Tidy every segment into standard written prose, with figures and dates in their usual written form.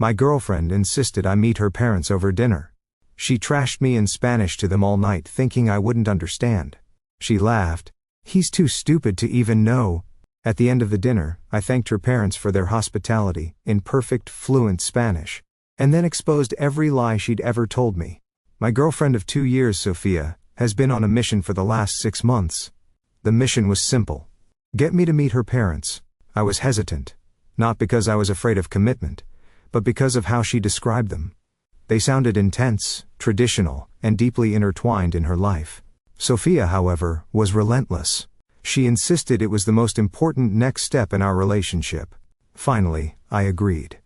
My girlfriend insisted I meet her parents over dinner. She trashed me in Spanish to them all night thinking I wouldn't understand. She laughed. He's too stupid to even know. At the end of the dinner, I thanked her parents for their hospitality, in perfect, fluent Spanish, and then exposed every lie she'd ever told me. My girlfriend of 2 years, Sophia, has been on a mission for the last 6 months. The mission was simple. Get me to meet her parents. I was hesitant. Not because I was afraid of commitment, but because of how she described them. They sounded intense, traditional, and deeply intertwined in her life. Sophia, however, was relentless. She insisted it was the most important next step in our relationship. Finally, I agreed.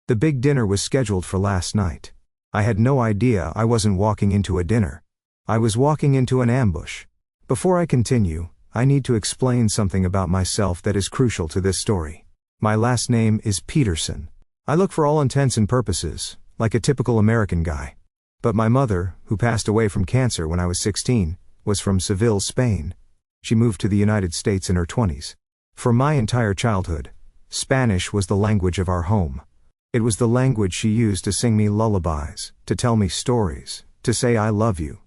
The big dinner was scheduled for last night. I had no idea I wasn't walking into a dinner. I was walking into an ambush. Before I continue, I need to explain something about myself that is crucial to this story. My last name is Peterson. I look for all intents and purposes like a typical American guy. But my mother, who passed away from cancer when I was 16, was from Seville, Spain. She moved to the United States in her 20s. For my entire childhood, Spanish was the language of our home. It was the language she used to sing me lullabies, to tell me stories, to say I love you.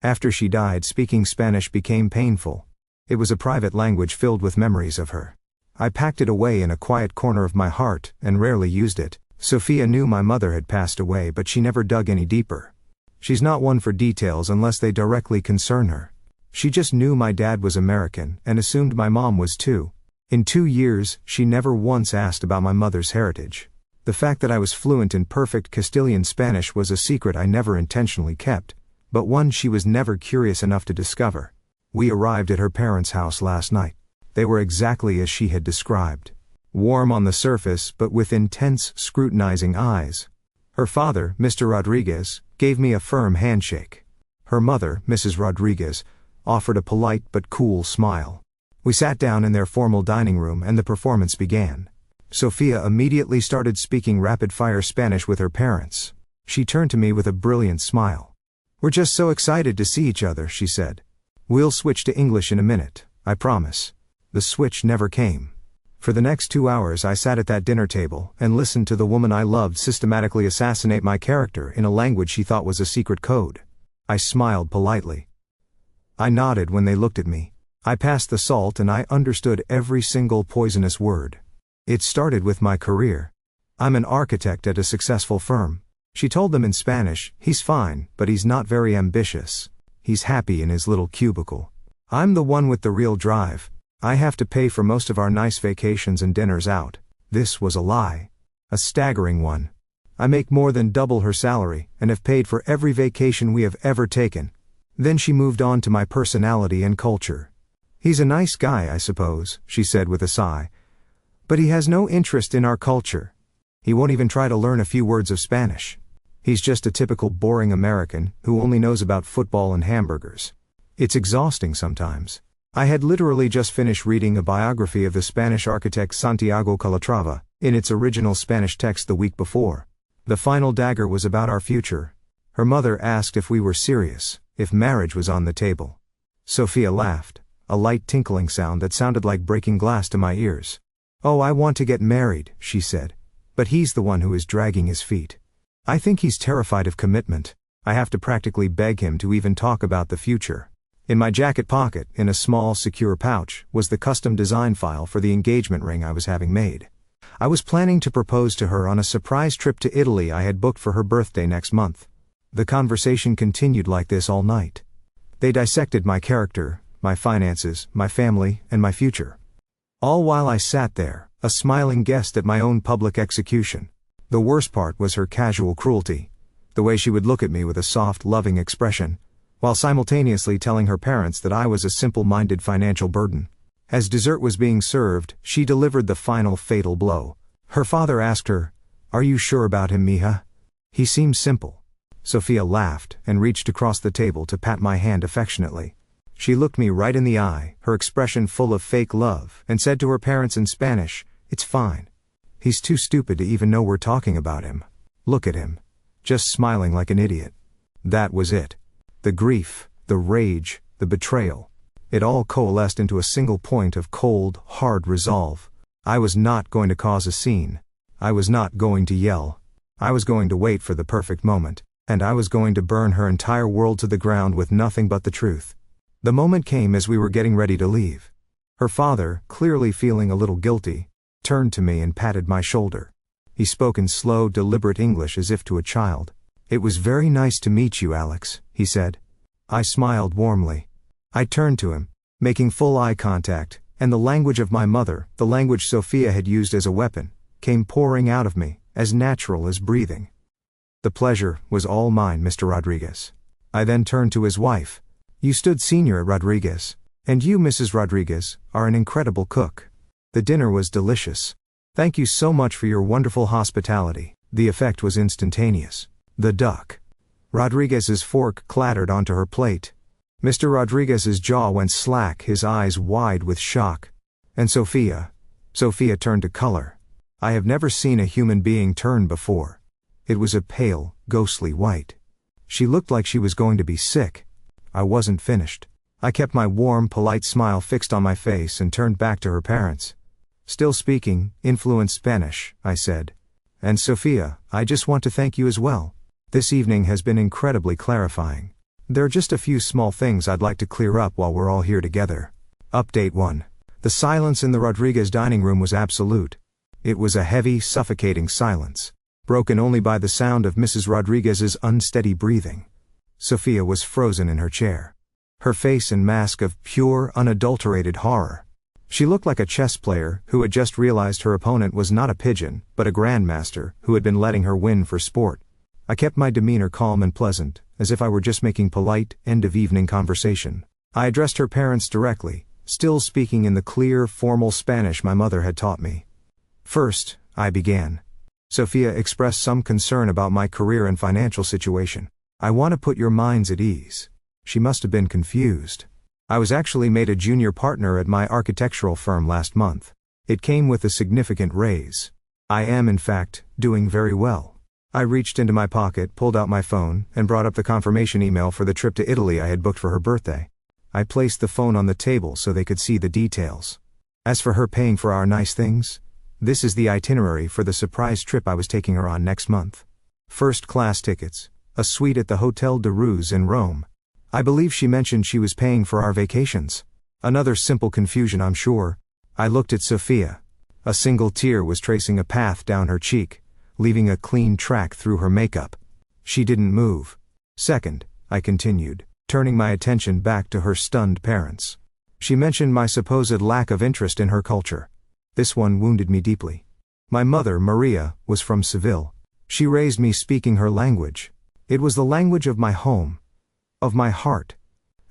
After she died, speaking Spanish became painful. It was a private language filled with memories of her. I packed it away in a quiet corner of my heart and rarely used it. Sophia knew my mother had passed away, but she never dug any deeper. She's not one for details unless they directly concern her. She just knew my dad was American and assumed my mom was too. In 2 years, she never once asked about my mother's heritage. The fact that I was fluent in perfect Castilian Spanish was a secret I never intentionally kept, but one she was never curious enough to discover. We arrived at her parents' house last night. They were exactly as she had described. Warm on the surface but with intense, scrutinizing eyes. Her father, Mr. Rodriguez, gave me a firm handshake. Her mother, Mrs. Rodriguez, offered a polite but cool smile. We sat down in their formal dining room and the performance began. Sophia immediately started speaking rapid-fire Spanish with her parents. She turned to me with a brilliant smile. "We're just so excited to see each other," she said. "We'll switch to English in a minute, I promise." The switch never came. For the next 2 hours I sat at that dinner table and listened to the woman I loved systematically assassinate my character in a language she thought was a secret code. I smiled politely. I nodded when they looked at me. I passed the salt and I understood every single poisonous word. It started with my career. I'm an architect at a successful firm. She told them in Spanish, "He's fine, but he's not very ambitious. He's happy in his little cubicle. I'm the one with the real drive. I have to pay for most of our nice vacations and dinners out." This was a lie. A staggering one. I make more than double her salary, and have paid for every vacation we have ever taken. Then she moved on to my personality and culture. "He's a nice guy, I suppose," she said with a sigh. "But he has no interest in our culture. He won't even try to learn a few words of Spanish. He's just a typical boring American, who only knows about football and hamburgers." It's exhausting sometimes. I had literally just finished reading a biography of the Spanish architect Santiago Calatrava, in its original Spanish text the week before. The final dagger was about our future. Her mother asked if we were serious, if marriage was on the table. Sophia laughed, a light tinkling sound that sounded like breaking glass to my ears. "Oh, I want to get married," she said. "But he's the one who is dragging his feet. I think he's terrified of commitment. I have to practically beg him to even talk about the future." In my jacket pocket, in a small, secure pouch, was the custom design file for the engagement ring I was having made. I was planning to propose to her on a surprise trip to Italy I had booked for her birthday next month. The conversation continued like this all night. They dissected my character, my finances, my family, and my future. All while I sat there, a smiling guest at my own public execution. The worst part was her casual cruelty. The way she would look at me with a soft, loving expression, while simultaneously telling her parents that I was a simple-minded financial burden. As dessert was being served, she delivered the final fatal blow. Her father asked her, "Are you sure about him, mija? He seems simple." Sophia laughed and reached across the table to pat my hand affectionately. She looked me right in the eye, her expression full of fake love, and said to her parents in Spanish, "It's fine. He's too stupid to even know we're talking about him. Look at him. Just smiling like an idiot." That was it. The grief, the rage, the betrayal. It all coalesced into a single point of cold, hard resolve. I was not going to cause a scene. I was not going to yell. I was going to wait for the perfect moment, and I was going to burn her entire world to the ground with nothing but the truth. The moment came as we were getting ready to leave. Her father, clearly feeling a little guilty, turned to me and patted my shoulder. He spoke in slow, deliberate English as if to a child. "It was very nice to meet you, Alex," he said. I smiled warmly. I turned to him, making full eye contact, and the language of my mother, the language Sophia had used as a weapon, came pouring out of me, as natural as breathing. "The pleasure was all mine, Mr. Rodriguez." I then turned to his wife. "You stood senior at Rodriguez, and you, Mrs. Rodriguez, are an incredible cook. The dinner was delicious. Thank you so much for your wonderful hospitality." The effect was instantaneous. The duck Rodriguez's fork clattered onto her plate. Mr. Rodriguez's jaw went slack, his eyes wide with shock. And Sophia turned to color. I have never seen a human being turn before. It was a pale, ghostly white. She looked like she was going to be sick. I wasn't finished. I kept my warm, polite smile fixed on my face and turned back to her parents. Still speaking in fluent Spanish, I said, "And Sophia, I just want to thank you as well. This evening has been incredibly clarifying. There are just a few small things I'd like to clear up while we're all here together." Update 1. The silence in the Rodriguez dining room was absolute. It was a heavy, suffocating silence, broken only by the sound of Mrs. Rodriguez's unsteady breathing. Sophia was frozen in her chair, her face and mask of pure, unadulterated horror. She looked like a chess player who had just realized her opponent was not a pigeon, but a grandmaster who had been letting her win for sport. I kept my demeanor calm and pleasant, as if I were just making polite, end-of-evening conversation. I addressed her parents directly, still speaking in the clear, formal Spanish my mother had taught me. "First," I began. Sophia expressed some concern about my career and financial situation. "I want to put your minds at ease." She must have been confused. "I was actually made a junior partner at my architectural firm last month. It came with a significant raise. I am, in fact, doing very well." I reached into my pocket, pulled out my phone, and brought up the confirmation email for the trip to Italy I had booked for her birthday. I placed the phone on the table so they could see the details. As for her paying for our nice things, this is the itinerary for the surprise trip I was taking her on next month. First-class tickets, a suite at the Hotel de Ruse in Rome. I believe she mentioned she was paying for our vacations. Another simple confusion, I'm sure. I looked at Sophia. A single tear was tracing a path down her cheek, leaving a clean track through her makeup. She didn't move. "Second," I continued, turning my attention back to her stunned parents. "She mentioned my supposed lack of interest in her culture. This one wounded me deeply. My mother, Maria, was from Seville. She raised me speaking her language. It was the language of my home, of my heart.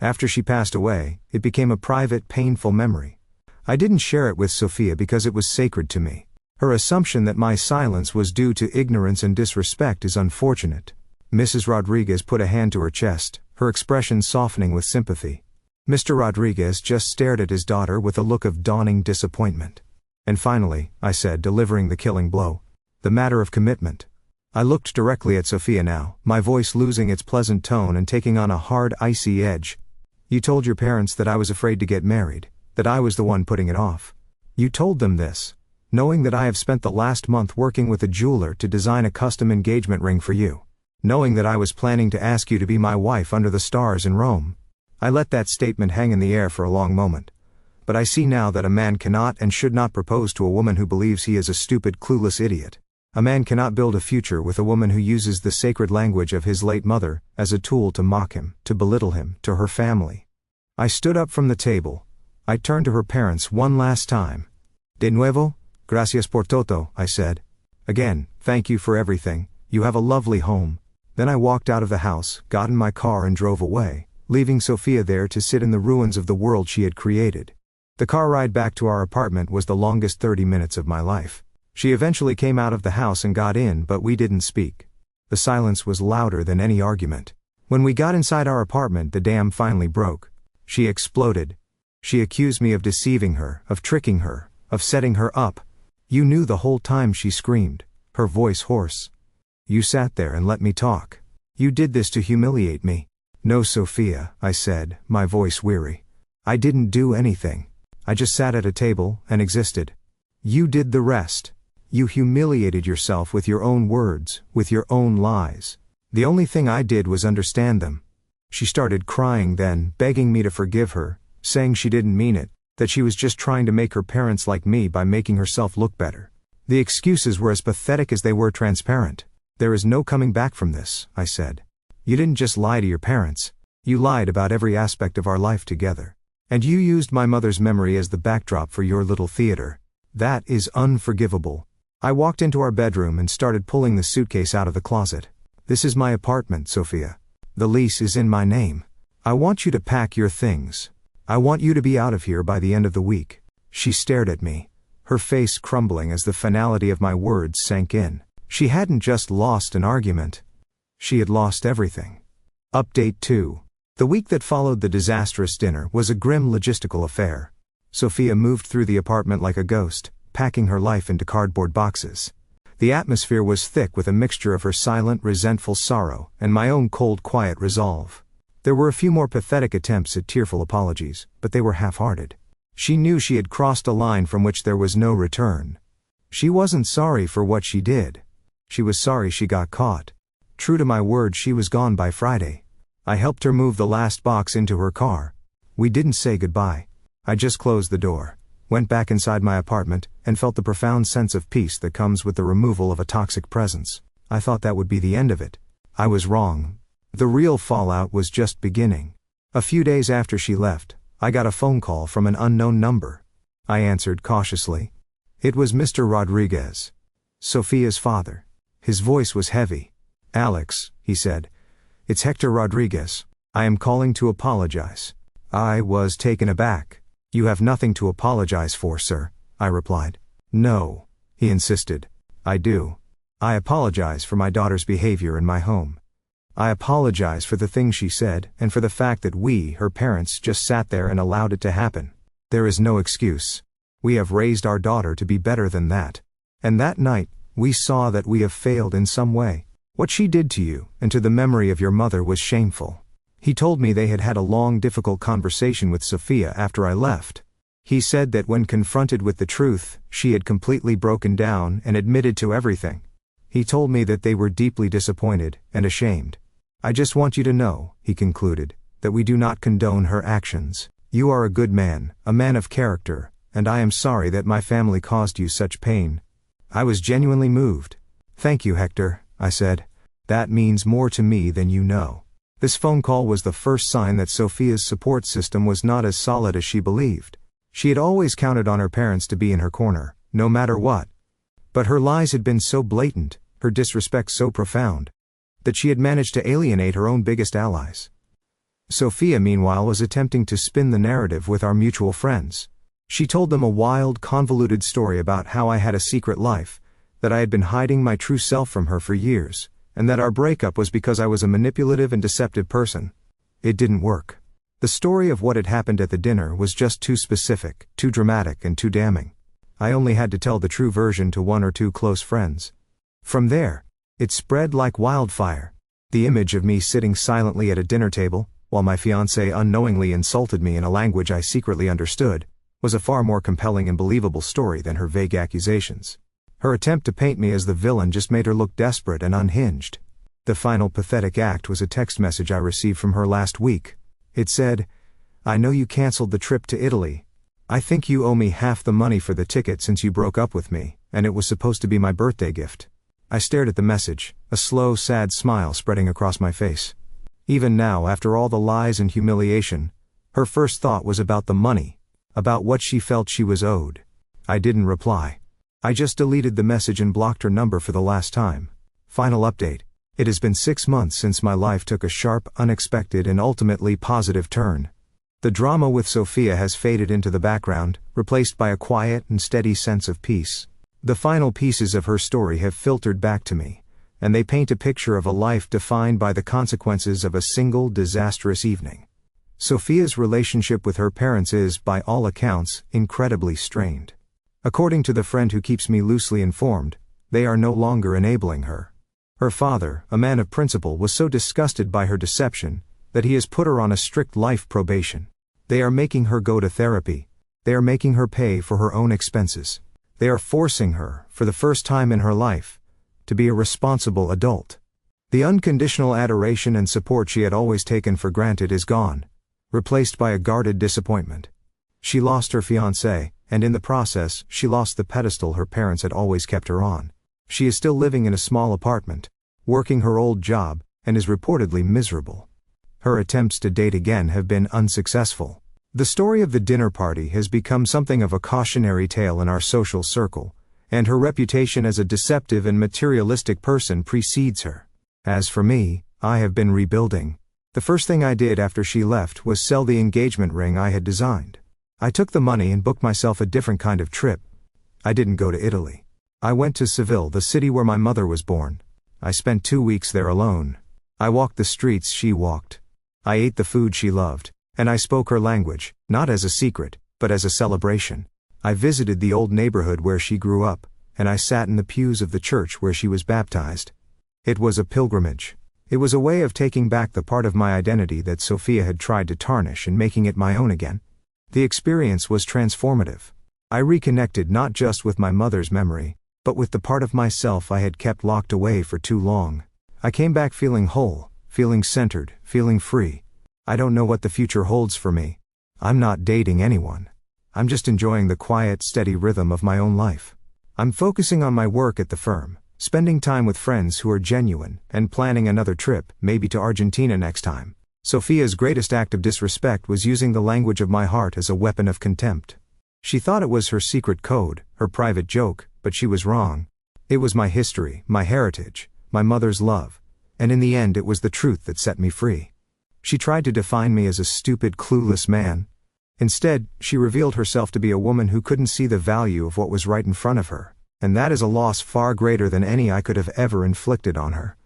After she passed away, it became a private, painful memory. I didn't share it with Sophia because it was sacred to me. Her assumption that my silence was due to ignorance and disrespect is unfortunate." Mrs. Rodriguez put a hand to her chest, her expression softening with sympathy. Mr. Rodriguez just stared at his daughter with a look of dawning disappointment. "And finally," I said, delivering the killing blow, "the matter of commitment." I looked directly at Sophia now, my voice losing its pleasant tone and taking on a hard, icy edge. "You told your parents that I was afraid to get married, that I was the one putting it off. You told them this, knowing that I have spent the last month working with a jeweler to design a custom engagement ring for you. Knowing that I was planning to ask you to be my wife under the stars in Rome." I let that statement hang in the air for a long moment. But I see now that a man cannot and should not propose to a woman who believes he is a stupid, clueless idiot. A man cannot build a future with a woman who uses the sacred language of his late mother as a tool to mock him, to belittle him, to her family. I stood up from the table. I turned to her parents one last time. "De nuevo, gracias por todo," I said. "Again, thank you for everything. You have a lovely home." Then I walked out of the house, got in my car and drove away, leaving Sophia there to sit in the ruins of the world she had created. The car ride back to our apartment was the longest 30 minutes of my life. She eventually came out of the house and got in, but we didn't speak. The silence was louder than any argument. When we got inside our apartment, the dam finally broke. She exploded. She accused me of deceiving her, of tricking her, of setting her up. "You knew the whole time," she screamed, her voice hoarse. "You sat there and let me talk. You did this to humiliate me." "No, Sophia," I said, my voice weary. "I didn't do anything. I just sat at a table and existed. You did the rest." You humiliated yourself with your own words, with your own lies. The only thing I did was understand them. She started crying then, begging me to forgive her, saying she didn't mean it, that she was just trying to make her parents like me by making herself look better. The excuses were as pathetic as they were transparent. There is no coming back from this, I said. You didn't just lie to your parents. You lied about every aspect of our life together. And you used my mother's memory as the backdrop for your little theater. That is unforgivable. I walked into our bedroom and started pulling the suitcase out of the closet. This is my apartment, Sophia. The lease is in my name. I want you to pack your things. I want you to be out of here by the end of the week. She stared at me, her face crumbling as the finality of my words sank in. She hadn't just lost an argument. She had lost everything. Update 2. The week that followed the disastrous dinner was a grim logistical affair. Sophia moved through the apartment like a ghost, packing her life into cardboard boxes. The atmosphere was thick with a mixture of her silent, resentful sorrow and my own cold, quiet resolve. There were a few more pathetic attempts at tearful apologies, but they were half-hearted. She knew she had crossed a line from which there was no return. She wasn't sorry for what she did. She was sorry she got caught. True to my word, she was gone by Friday. I helped her move the last box into her car. We didn't say goodbye. I just closed the door, went back inside my apartment, and felt the profound sense of peace that comes with the removal of a toxic presence. I thought that would be the end of it. I was wrong. The real fallout was just beginning. A few days after she left, I got a phone call from an unknown number. I answered cautiously. It was Mr. Rodriguez, Sophia's father. His voice was heavy. "Alex," he said. "It's Hector Rodriguez. I am calling to apologize." I was taken aback. "You have nothing to apologize for, sir," I replied. "No," he insisted. "I do. I apologize for my daughter's behavior in my home. I apologize for the things she said and for the fact that we, her parents, just sat there and allowed it to happen. There is no excuse. We have raised our daughter to be better than that. And that night, we saw that we have failed in some way. What she did to you and to the memory of your mother was shameful." He told me they had had a long, difficult conversation with Sophia after I left. He said that when confronted with the truth, she had completely broken down and admitted to everything. He told me that they were deeply disappointed and ashamed. "I just want you to know," he concluded, "that we do not condone her actions. You are a good man, a man of character, and I am sorry that my family caused you such pain." I was genuinely moved. "Thank you, Hector," I said. "That means more to me than you know." This phone call was the first sign that Sophia's support system was not as solid as she believed. She had always counted on her parents to be in her corner, no matter what. But her lies had been so blatant, her disrespect so profound, that she had managed to alienate her own biggest allies. Sophia, meanwhile, was attempting to spin the narrative with our mutual friends. She told them a wild, convoluted story about how I had a secret life, that I had been hiding my true self from her for years, and that our breakup was because I was a manipulative and deceptive person. It didn't work. The story of what had happened at the dinner was just too specific, too dramatic, and too damning. I only had to tell the true version to one or two close friends. From there, it spread like wildfire. The image of me sitting silently at a dinner table, while my fiancé unknowingly insulted me in a language I secretly understood, was a far more compelling and believable story than her vague accusations. Her attempt to paint me as the villain just made her look desperate and unhinged. The final pathetic act was a text message I received from her last week. It said, "I know you canceled the trip to Italy. I think you owe me half the money for the ticket since you broke up with me, and it was supposed to be my birthday gift." I stared at the message, a slow, sad smile spreading across my face. Even now, after all the lies and humiliation, her first thought was about the money, about what she felt she was owed. I didn't reply. I just deleted the message and blocked her number for the last time. Final update. It has been 6 months since my life took a sharp, unexpected, and ultimately positive turn. The drama with Sophia has faded into the background, replaced by a quiet and steady sense of peace. The final pieces of her story have filtered back to me, and they paint a picture of a life defined by the consequences of a single disastrous evening. Sophia's relationship with her parents is, by all accounts, incredibly strained. According to the friend who keeps me loosely informed, they are no longer enabling her. Her father, a man of principle, was so disgusted by her deception that he has put her on a strict life probation. They are making her go to therapy. They are making her pay for her own expenses. They are forcing her, for the first time in her life, to be a responsible adult. The unconditional adoration and support she had always taken for granted is gone, replaced by a guarded disappointment. She lost her fiancé, and in the process, she lost the pedestal her parents had always kept her on. She is still living in a small apartment, working her old job, and is reportedly miserable. Her attempts to date again have been unsuccessful. The story of the dinner party has become something of a cautionary tale in our social circle, and her reputation as a deceptive and materialistic person precedes her. As for me, I have been rebuilding. The first thing I did after she left was sell the engagement ring I had designed. I took the money and booked myself a different kind of trip. I didn't go to Italy. I went to Seville, the city where my mother was born. I spent 2 weeks there alone. I walked the streets she walked. I ate the food she loved, and I spoke her language, not as a secret, but as a celebration. I visited the old neighborhood where she grew up, and I sat in the pews of the church where she was baptized. It was a pilgrimage. It was a way of taking back the part of my identity that Sophia had tried to tarnish and making it my own again. The experience was transformative. I reconnected not just with my mother's memory, but with the part of myself I had kept locked away for too long. I came back feeling whole, feeling centered, feeling free. I don't know what the future holds for me. I'm not dating anyone. I'm just enjoying the quiet, steady rhythm of my own life. I'm focusing on my work at the firm, spending time with friends who are genuine, and planning another trip, maybe to Argentina next time. Sophia's greatest act of disrespect was using the language of my heart as a weapon of contempt. She thought it was her secret code, her private joke, but she was wrong. It was my history, my heritage, my mother's love, and in the end it was the truth that set me free. She tried to define me as a stupid, clueless man. Instead, she revealed herself to be a woman who couldn't see the value of what was right in front of her, and that is a loss far greater than any I could have ever inflicted on her.